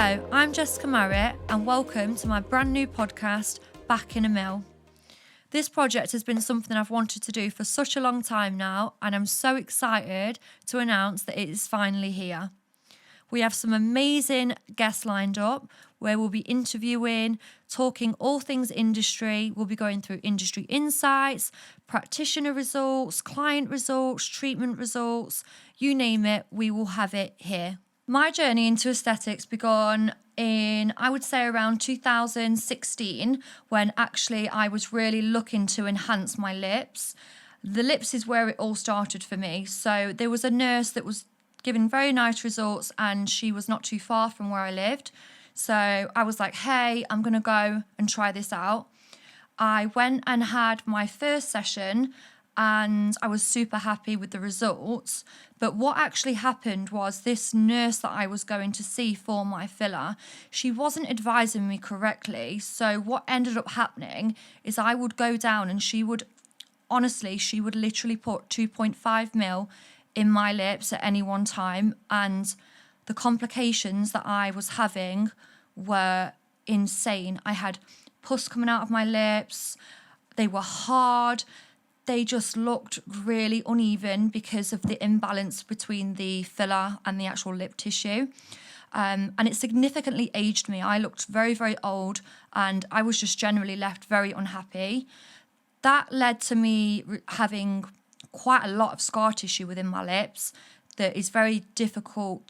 Hello, I'm Jessica Marritt and welcome to my brand new podcast, Back in a Mill. This project has been something I've wanted to do for such a long time now, and I'm so excited to announce that it is finally here. We have some amazing guests lined up where we'll be interviewing, talking all things industry. We'll be going through industry insights, practitioner results, client results, treatment results, you name it, we will have it here. My journey into aesthetics began in, I would say, around 2016, when actually I was really looking to enhance my lips. The lips is where it all started for me. So there was a nurse that was giving very nice results and she was not too far from where I lived. So I was like, hey, I'm going to go and try this out. I went and had my first session and I was super happy with the results. But what actually happened was this nurse that I was going to see for my filler, she wasn't advising me correctly. So what ended up happening is I would go down and she would literally put 2.5 mil in my lips at any one time. And the complications that I was having were insane. I had pus coming out of my lips. They were hard. They just looked really uneven because of the imbalance between the filler and the actual lip tissue. And it significantly aged me. I looked very, very old and I was just generally left very unhappy. That led to me having quite a lot of scar tissue within my lips that is very difficult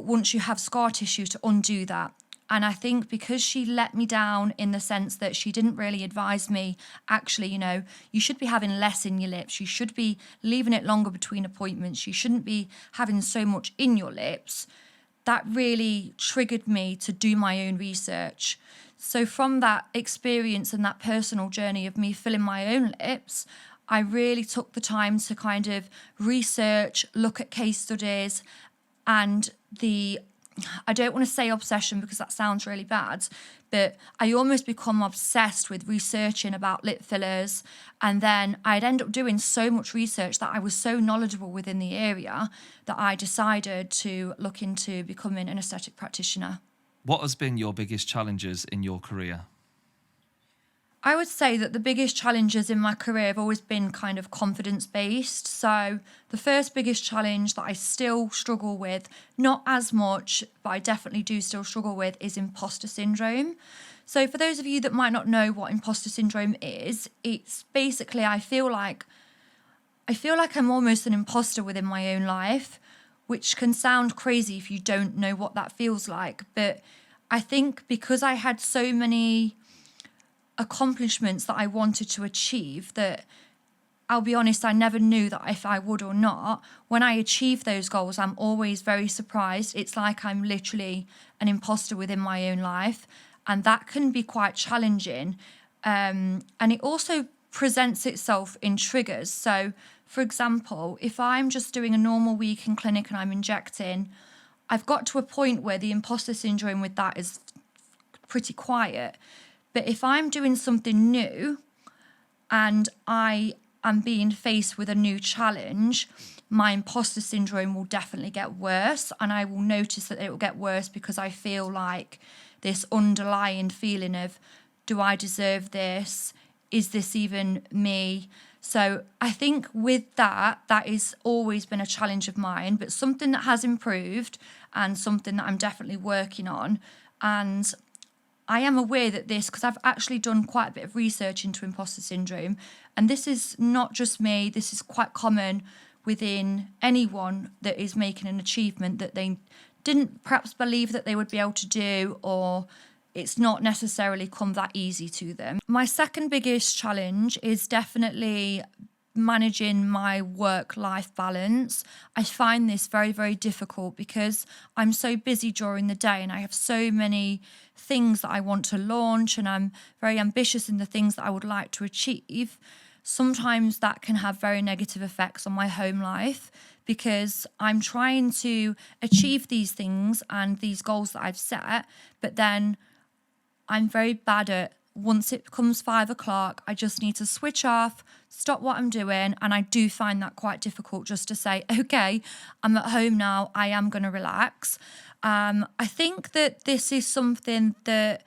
once you have scar tissue to undo that. And I think because she let me down in the sense that she didn't really advise me, actually, you should be having less in your lips. You should be leaving it longer between appointments. You shouldn't be having so much in your lips. That really triggered me to do my own research. So from that experience and that personal journey of me filling my own lips, I really took the time to kind of research, look at case studies, and I don't want to say obsession because that sounds really bad, but I almost become obsessed with researching about lip fillers. And then I'd end up doing so much research that I was so knowledgeable within the area that I decided to look into becoming an aesthetic practitioner. What has been your biggest challenges in your career? I would say that the biggest challenges in my career have always been kind of confidence-based. So the first biggest challenge that I still struggle with, not as much, but I definitely do still struggle with, is imposter syndrome. So for those of you that might not know what imposter syndrome is, it's basically I feel like I'm almost an imposter within my own life, which can sound crazy if you don't know what that feels like. But I think because I had so many accomplishments that I wanted to achieve that, I'll be honest, I never knew that if I would or not. When I achieve those goals, I'm always very surprised. It's like I'm literally an imposter within my own life, and that can be quite challenging. And it also presents itself in triggers. So, for example, if I'm just doing a normal week in clinic and I'm injecting, I've got to a point where the imposter syndrome with that is pretty quiet. But if I'm doing something new and I am being faced with a new challenge, my imposter syndrome will definitely get worse. And I will notice that it will get worse because I feel like this underlying feeling of, do I deserve this? Is this even me? So I think with that has always been a challenge of mine, but something that has improved and something that I'm definitely working on. And I am aware that because I've actually done quite a bit of research into imposter syndrome, and this is not just me, this is quite common within anyone that is making an achievement that they didn't perhaps believe that they would be able to do, or it's not necessarily come that easy to them. My second biggest challenge is definitely managing my work-life balance. I find this very, very difficult because I'm so busy during the day and I have so many things that I want to launch and I'm very ambitious in the things that I would like to achieve. Sometimes that can have very negative effects on my home life because I'm trying to achieve these things and these goals that I've set, but then I'm very bad at once it becomes 5 o'clock, I just need to switch off, stop what I'm doing. And I do find that quite difficult just to say, okay, I'm at home now, I am going to relax. I think that this is something that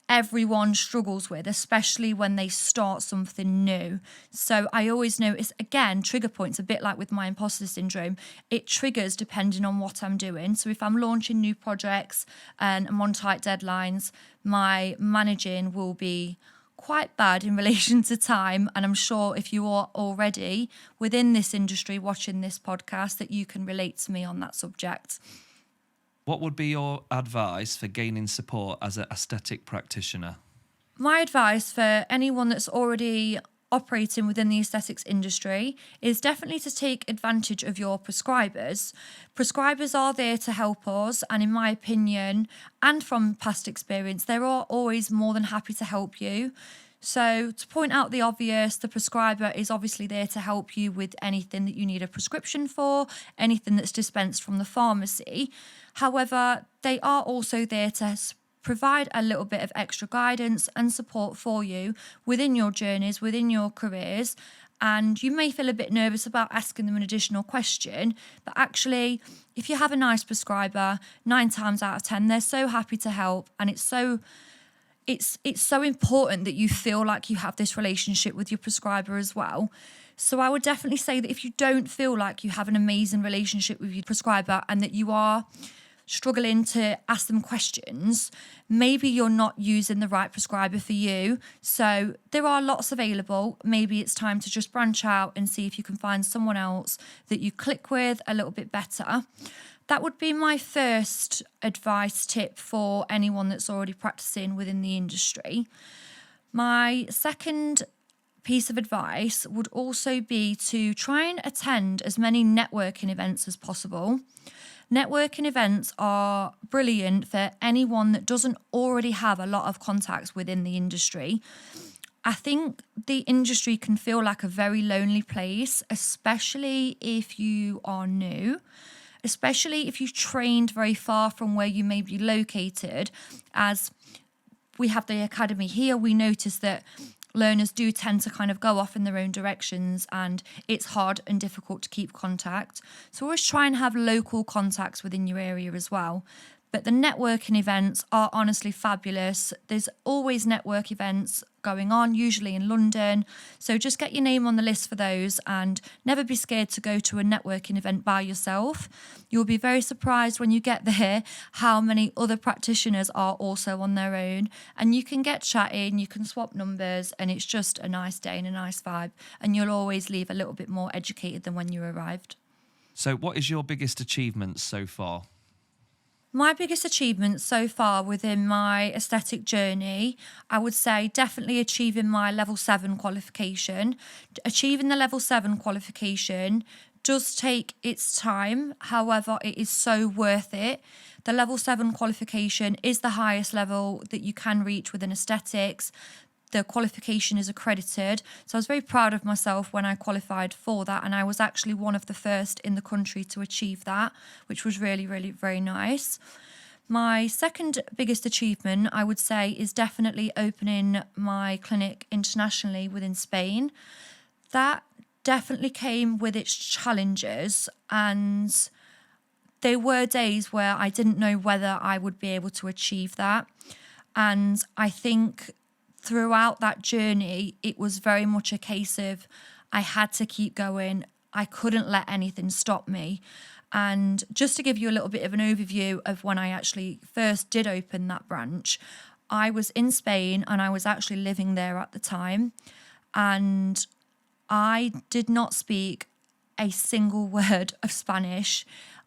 everyone struggles with, especially when they start something new. So I always notice, again, trigger points, a bit like with my imposter syndrome. It triggers depending on what I'm doing. So if I'm launching new projects and I'm on tight deadlines, my managing will be quite bad in relation to time. And I'm sure if you are already within this industry watching this podcast, that you can relate to me on that subject. What would be your advice for gaining support as an aesthetic practitioner? My advice for anyone that's already operating within the aesthetics industry is definitely to take advantage of your prescribers. Prescribers are there to help us, and in my opinion, and from past experience, they're always more than happy to help you. So to point out the obvious, the prescriber is obviously there to help you with anything that you need a prescription for, anything that's dispensed from the pharmacy. However, they are also there to provide a little bit of extra guidance and support for you within your journeys, within your careers. And you may feel a bit nervous about asking them an additional question, but actually, if you have a nice prescriber, 9 times out of 10, they're so happy to help. And it's so important that you feel like you have this relationship with your prescriber as well. So I would definitely say that if you don't feel like you have an amazing relationship with your prescriber and that you are struggling to ask them questions, maybe you're not using the right prescriber for you. So there are lots available. Maybe it's time to just branch out and see if you can find someone else that you click with a little bit better. That would be my first advice tip for anyone that's already practicing within the industry. My second piece of advice would also be to try and attend as many networking events as possible. Networking events are brilliant for anyone that doesn't already have a lot of contacts within the industry. I think the industry can feel like a very lonely place, especially if you are new, especially if you've trained very far from where you may be located. As we have the academy here, we notice that learners do tend to kind of go off in their own directions, and it's hard and difficult to keep contact. So always try and have local contacts within your area as well. But the networking events are honestly fabulous. There's always network events going on, usually in London. So just get your name on the list for those and never be scared to go to a networking event by yourself. You'll be very surprised when you get there how many other practitioners are also on their own. And you can get chatting, you can swap numbers, and it's just a nice day and a nice vibe. And you'll always leave a little bit more educated than when you arrived. So what is your biggest achievement so far? My biggest achievement so far within my aesthetic journey, I would say definitely achieving my level 7 qualification. Achieving the level 7 qualification does take its time. However, it is so worth it. The level 7 qualification is the highest level that you can reach within aesthetics. The qualification is accredited. So I was very proud of myself when I qualified for that. And I was actually one of the first in the country to achieve that, which was really, really very nice. My second biggest achievement, I would say, is definitely opening my clinic internationally within Spain. That definitely came with its challenges, and there were days where I didn't know whether I would be able to achieve that. And I think throughout that journey, it was very much a case of I had to keep going. I couldn't let anything stop me. And just to give you a little bit of an overview of when I actually first did open that branch, I was in Spain and I was actually living there at the time. And I did not speak a single word of Spanish.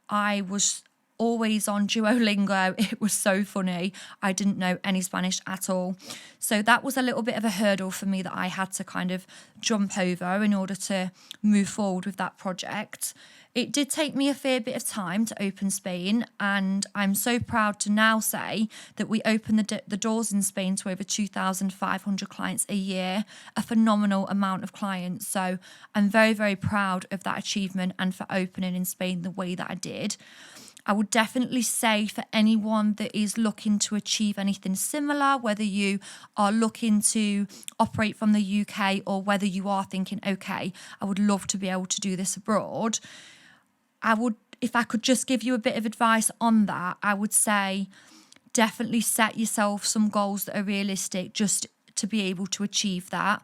I was always on Duolingo. It was so funny. I didn't know any Spanish at all. So that was a little bit of a hurdle for me that I had to kind of jump over in order to move forward with that project. It did take me a fair bit of time to open Spain, and I'm so proud to now say that we open the doors in Spain to over 2,500 clients a year, a phenomenal amount of clients. So I'm very, very proud of that achievement and for opening in Spain the way that I did. I would definitely say for anyone that is looking to achieve anything similar, whether you are looking to operate from the UK or whether you are thinking, okay, I would love to be able to do this abroad, if I could just give you a bit of advice on that, I would say definitely set yourself some goals that are realistic just to be able to achieve that,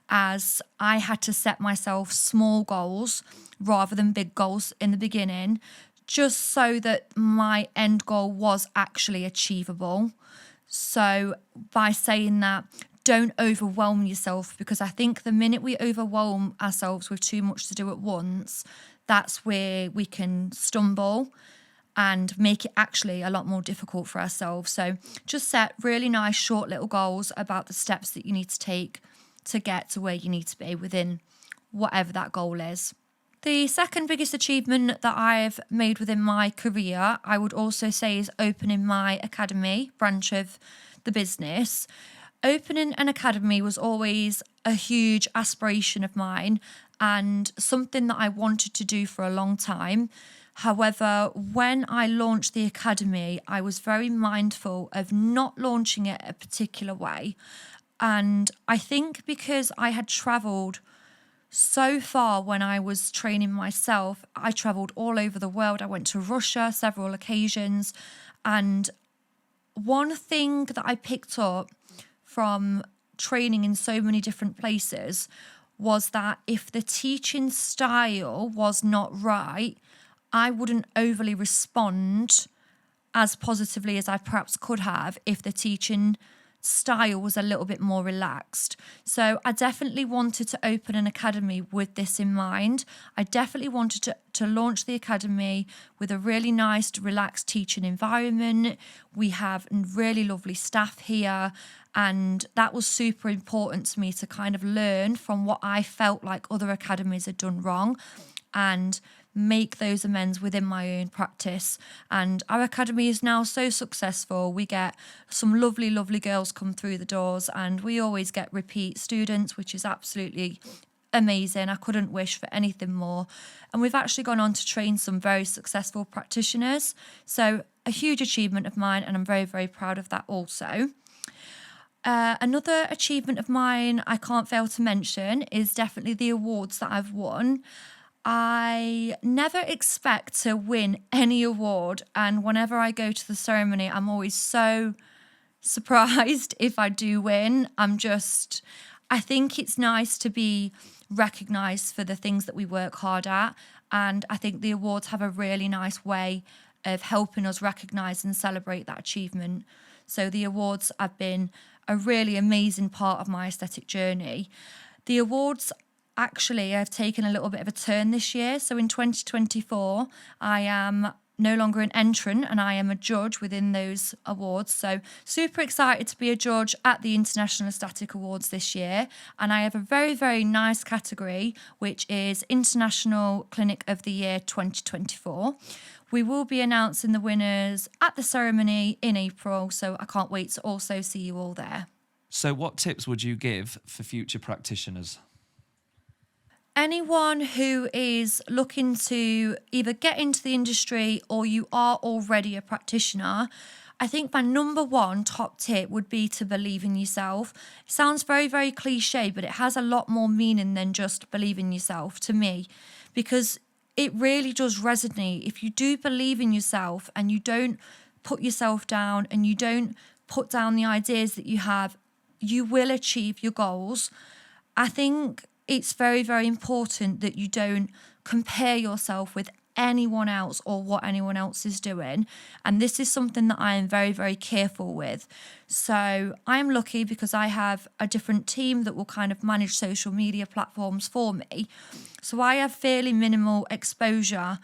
as I had to set myself small goals rather than big goals in the beginning, just so that my end goal was actually achievable. So by saying that, don't overwhelm yourself, because I think the minute we overwhelm ourselves with too much to do at once, that's where we can stumble and make it actually a lot more difficult for ourselves. So just set really nice short little goals about the steps that you need to take to get to where you need to be within whatever that goal is. The second biggest achievement that I've made within my career, I would also say, is opening my academy branch of the business. Opening an academy was always a huge aspiration of mine and something that I wanted to do for a long time. However, when I launched the academy, I was very mindful of not launching it a particular way. And I think because I had travelled so far when I was training myself, I travelled all over the world. I went to Russia several occasions. And one thing that I picked up from training in so many different places was that if the teaching style was not right, I wouldn't overly respond as positively as I perhaps could have if the teaching style was a little bit more relaxed. So I definitely wanted to open an academy with this in mind. I definitely wanted to launch the academy with a really nice, relaxed teaching environment. We have really lovely staff here, and that was super important to me to kind of learn from what I felt like other academies had done wrong and make those amends within my own practice. And our academy is now so successful. We get some lovely, lovely girls come through the doors, and we always get repeat students, which is absolutely amazing. I couldn't wish for anything more. And we've actually gone on to train some very successful practitioners. So a huge achievement of mine, and I'm very, very proud of that also. Another achievement of mine I can't fail to mention is definitely the awards that I've won. I never expect to win any award, and whenever I go to the ceremony, I'm always so surprised if I do win. I think it's nice to be recognised for the things that we work hard at, and I think the awards have a really nice way of helping us recognise and celebrate that achievement. So the awards have been a really amazing part of my aesthetic journey. The awards actually have taken a little bit of a turn this year. So in 2024, I am no longer an entrant and I am a judge within those awards. So super excited to be a judge at the International Aesthetic Awards this year. And I have a very, very nice category, which is International Clinic of the Year 2024. We will be announcing the winners at the ceremony in April. So I can't wait to also see you all there. So what tips would you give for future practitioners? Anyone who is looking to either get into the industry or you are already a practitioner, I think my number one top tip would be to believe in yourself. It sounds very, very cliche, but it has a lot more meaning than just believe in yourself to me, because it really does resonate. If you do believe in yourself and you don't put yourself down and you don't put down the ideas that you have, you will achieve your goals. I think it's very, very important that you don't compare yourself with anyone else or what anyone else is doing. And this is something that I am very, very careful with. So I'm lucky because I have a different team that will kind of manage social media platforms for me. So I have fairly minimal exposure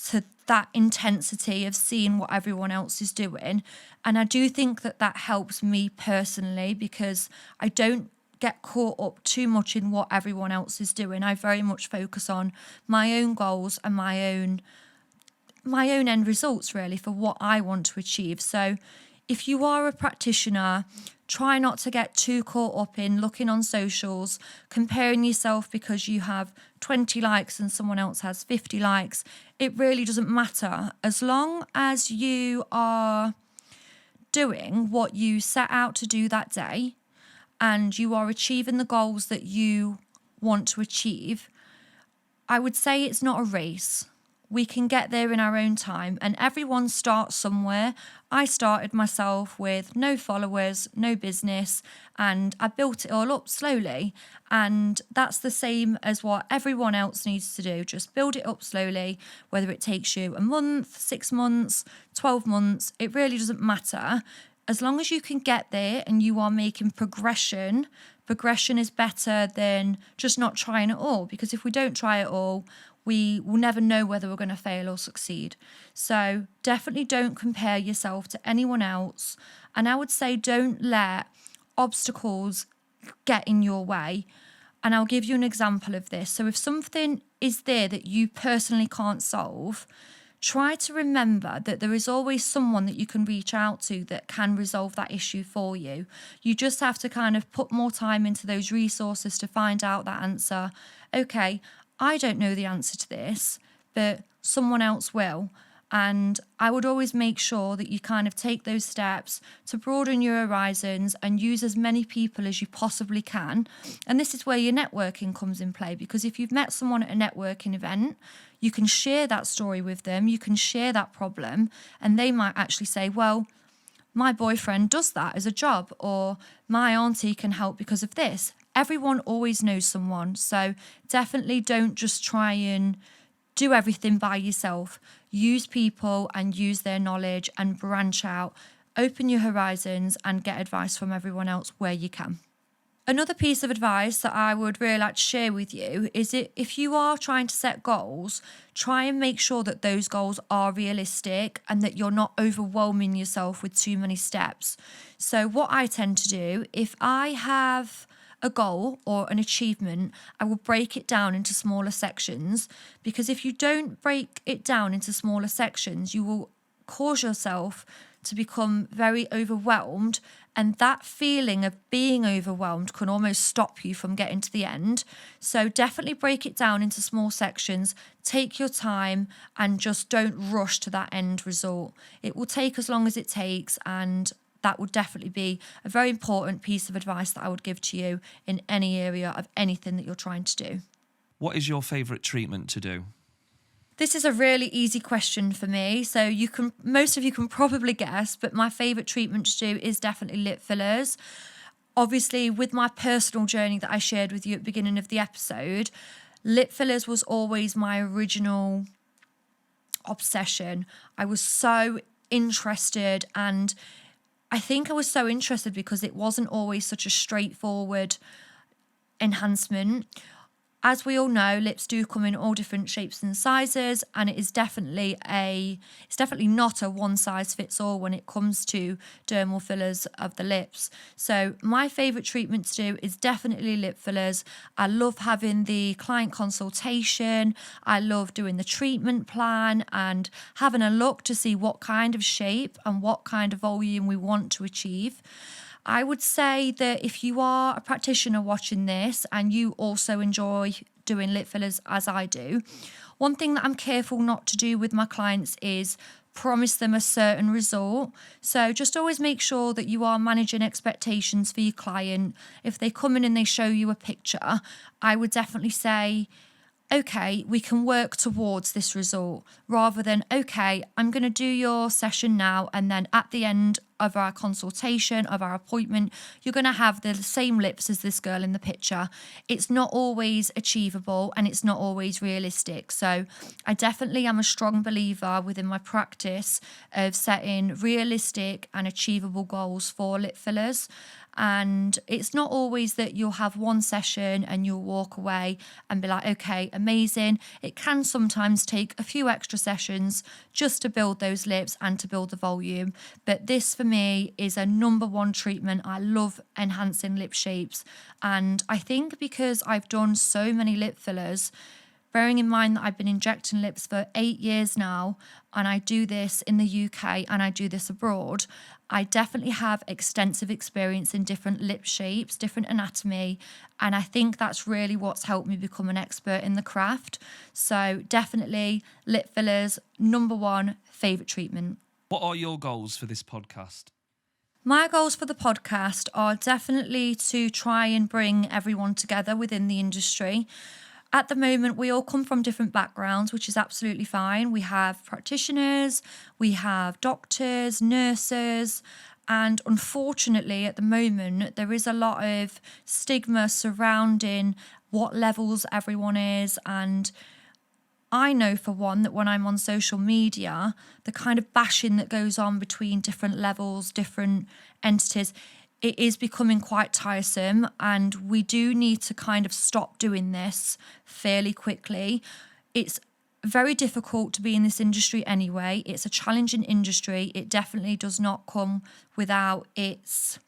to that intensity of seeing what everyone else is doing. And I do think that that helps me personally, because I don't get caught up too much in what everyone else is doing. I very much focus on my own goals and my own end results, really, for what I want to achieve. So if you are a practitioner, try not to get too caught up in looking on socials, comparing yourself because you have 20 likes and someone else has 50 likes. It really doesn't matter. As long as you are doing what you set out to do that day and you are achieving the goals that you want to achieve, I would say it's not a race. We can get there in our own time, and everyone starts somewhere. I started myself with no followers, no business, and I built it all up slowly. And that's the same as what everyone else needs to do. Just build it up slowly, whether it takes you a month, 6 months, 12 months, it really doesn't matter. As long as you can get there and you are making progression is better than just not trying at all. Because if we don't try at all, we will never know whether we're going to fail or succeed. So definitely don't compare yourself to anyone else. And I would say don't let obstacles get in your way. And I'll give you an example of this. So if something is there that you personally can't solve, try to remember that there is always someone that you can reach out to that can resolve that issue for you. You just have to kind of put more time into those resources to find out that answer. Okay, I don't know the answer to this, but someone else will. And I would always make sure that you kind of take those steps to broaden your horizons and use as many people as you possibly can. And this is where your networking comes in play, because if you've met someone at a networking event, you can share that story with them, you can share that problem, and they might actually say, well, my boyfriend does that as a job, or my auntie can help because of this. Everyone always knows someone. So definitely don't just try and do everything by yourself. Use people and use their knowledge and branch out. Open your horizons and get advice from everyone else where you can. Another piece of advice that I would really like to share with you is if you are trying to set goals, try and make sure that those goals are realistic and that you're not overwhelming yourself with too many steps. So what I tend to do, if I have a goal or an achievement, I will break it down into smaller sections, because if you don't break it down into smaller sections, you will cause yourself to become very overwhelmed, and that feeling of being overwhelmed can almost stop you from getting to the end. So definitely break it down into small sections, take your time, and just don't rush to that end result. It will take as long as it takes, and that would definitely be a very important piece of advice that I would give to you in any area of anything that you're trying to do. What is your favourite treatment to do? This is a really easy question for me. So most of you can probably guess, but my favourite treatment to do is definitely lip fillers. Obviously, with my personal journey that I shared with you at the beginning of the episode, lip fillers was always my original obsession. I was so interested, and I think I was so interested because it wasn't always such a straightforward enhancement. As we all know, lips do come in all different shapes and sizes, and it's definitely not a one size fits all when it comes to dermal fillers of the lips. So my favourite treatment to do is definitely lip fillers. I love having the client consultation. I love doing the treatment plan and having a look to see what kind of shape and what kind of volume we want to achieve. I would say that if you are a practitioner watching this and you also enjoy doing lip fillers as I do, one thing that I'm careful not to do with my clients is promise them a certain result. So just always make sure that you are managing expectations for your client. If they come in and they show you a picture, I would definitely say, okay, we can work towards this result, rather than, okay, I'm going to do your session now, and then at the end of our consultation, of our appointment, you're going to have the same lips as this girl in the picture. It's not always achievable and it's not always realistic. So I definitely am a strong believer within my practice of setting realistic and achievable goals for lip fillers. And it's not always that you'll have one session and you'll walk away and be like, okay, amazing. It can sometimes take a few extra sessions just to build those lips and to build the volume. But this for me is a number one treatment. I love enhancing lip shapes. And I think because I've done so many lip fillers, bearing in mind that I've been injecting lips for 8 years now, and I do this in the UK and I do this abroad, I definitely have extensive experience in different lip shapes, different anatomy, and I think that's really what's helped me become an expert in the craft. So definitely lip fillers, number one favourite treatment. What are your goals for this podcast? My goals for the podcast are definitely to try and bring everyone together within the industry. At the moment, we all come from different backgrounds, which is absolutely fine. We have practitioners, we have doctors, nurses, and unfortunately, at the moment, there is a lot of stigma surrounding what levels everyone is. And I know for one that when I'm on social media, the kind of bashing that goes on between different levels, different entities, it is becoming quite tiresome, and we do need to kind of stop doing this fairly quickly. It's very difficult to be in this industry anyway. It's a challenging industry. It definitely does not come without its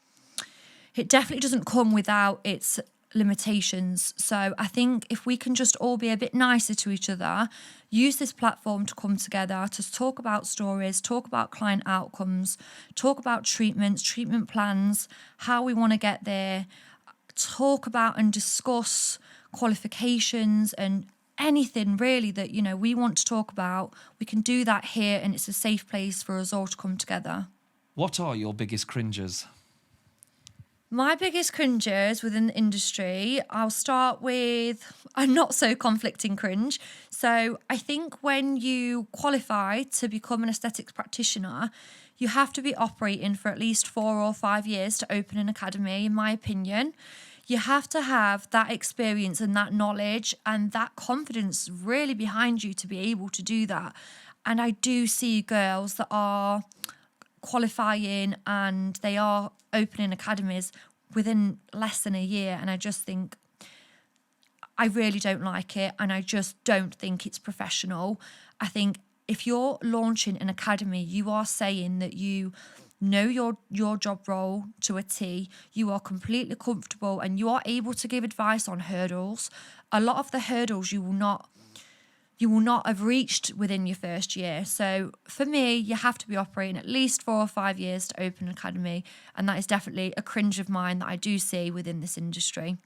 limitations. So I think if we can just all be a bit nicer to each other, use this platform to come together, to talk about stories, talk about client outcomes, talk about treatments, treatment plans, how we want to get there, talk about and discuss qualifications and anything really that, you know, we want to talk about, we can do that here, and it's a safe place for us all to come together. What are your biggest cringes? My biggest cringes within the industry, I'll start with a not so conflicting cringe. So I think when you qualify to become an aesthetics practitioner, you have to be operating for at least 4 or 5 years to open an academy, in my opinion. You have to have that experience and that knowledge and that confidence really behind you to be able to do that. And I do see girls that are qualifying and they are opening academies within less than a year, and I just think I really don't like it, and I just don't think it's professional. I think if you're launching an academy, you are saying that you know your job role to a T, you are completely comfortable, and you are able to give advice on hurdles. A lot of the hurdles you will not have reached within your first year. So for me, you have to be operating at least 4 or 5 years to open an academy. And that is definitely a cringe of mine that I do see within this industry.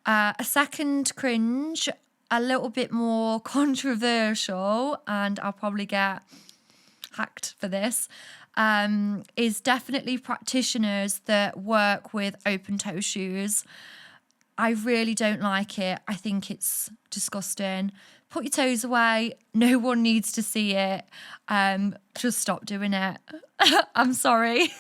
A second cringe, a little bit more controversial, and I'll probably get hacked for this, is definitely practitioners that work with open toe shoes. I really don't like it. I think it's disgusting. Put your toes away. No one needs to see it. Just stop doing it. I'm sorry.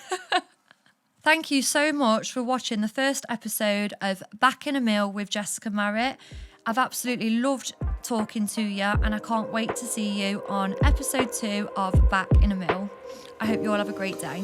Thank you so much for watching the first episode of Back in a Mill with Jessica Marritt. I've absolutely loved talking to you, and I can't wait to see you on episode 2 of Back in a Mill. I hope you all have a great day.